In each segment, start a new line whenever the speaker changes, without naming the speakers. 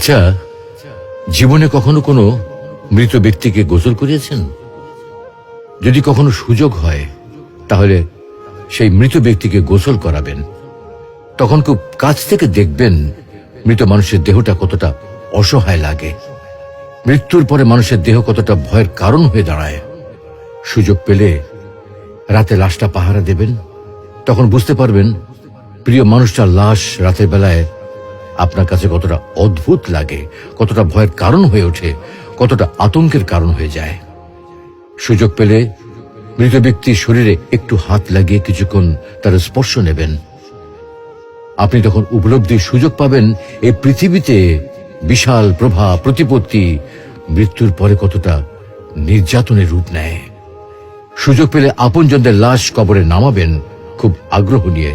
আচ্ছা, জীবনে কখনো কোনো মৃত ব্যক্তিকে গোসল করিয়েছেন? যদি কখনো সুযোগ হয় তাহলে সেই মৃত ব্যক্তিকে গোসল করাবেন। তখন খুব কাছ থেকে দেখবেন মৃত মানুষের দেহটা কতটা অসহায় লাগে, মৃত্যুর পরে মানুষের দেহ কতটা ভয়ের কারণ হয়ে দাঁড়ায়। সুযোগ পেলে রাতে লাশটা পাহারা দেবেন, তখন বুঝতে পারবেন প্রিয় মানুষটার লাশ রাতের বেলায় আপনার কাছে কতটা অদ্ভুত লাগে, কতটা ভয়ের কারণ হয়ে ওঠে, কতটা আতঙ্কের কারণ হয়ে যায়। সুযোগ পেলে মৃত ব্যক্তির শরীরে একটু হাত লাগিয়ে কিছুক্ষণ তার স্পর্শ নেবেন। আপনি তখন উপলব্ধির সুযোগ পাবেন এই পৃথিবীতে বিশাল প্রভাব প্রতিপত্তি মৃত্যুর পরে কতটা নির্যাতনের রূপ নেয়। সুযোগ পেলে আপনজনদের লাশ কবরে নামাবেন খুব আগ্রহ নিয়ে।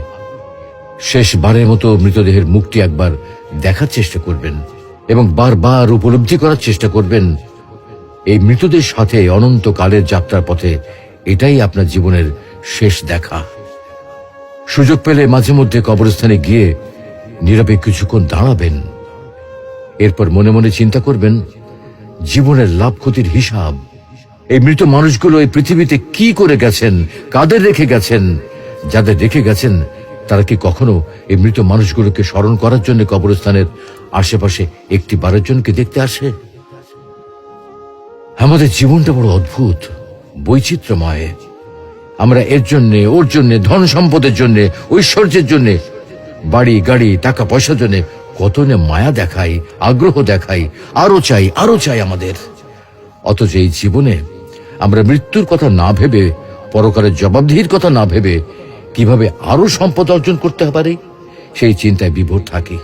শেষবারের মতো মৃতদেহের মুখটি একবার দেখার চেষ্টা করবেন এবং বারবার উপলব্ধি করার চেষ্টা করবেন এই মৃতদের সাথে অনন্তকালের যাত্রার পথে এটাই আপনার জীবনের শেষ দেখা। সুযোগ পেলে মাঝে মধ্যে কবরস্থানে গিয়ে নীরবে কিছুক্ষণ দাঁড়াবেন। এরপর মনে মনে চিন্তা করবেন জীবনের লাভ ক্ষতির হিসাব। এই মৃত মানুষগুলো এই পৃথিবীতে কি করে গেছেন, কাদের রেখে গেছেন। যাদের রেখে গেছেন তারা কি কখনো এই মৃত মানুষগুলোকে স্মরণ করার জন্য কবরস্থানের আশেপাশে একটি বারের জনকে দেখতে আসে? আমাদের জীবনটা বড় অদ্ভুত, বৈচিত্র্যময়। আমরা এর জন্য ওর জন্য, ধন সম্পদের জন্য, ঐশ্বর্যের জন্য, বাড়ি গাড়ি টাকা পয়সার জন্য কত না মায়া দেখাই, আগ্রহ দেখাই, আরো চাই আমাদের। অথচ এই জীবনে আমরা মৃত্যুর কথা না ভেবে, পরকালের জবাবদিহির কথা না ভেবে কিভাবে আরো সম্পদ অর্জন করতে পারি সেই চিন্তায় বিভোর থাকি।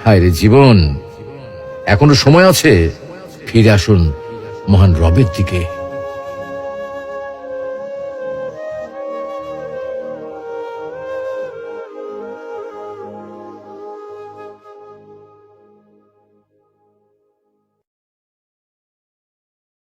হায় রে জীবন, এখনো সময় আছে, ফিরে আসুন মহান রবের দিকে।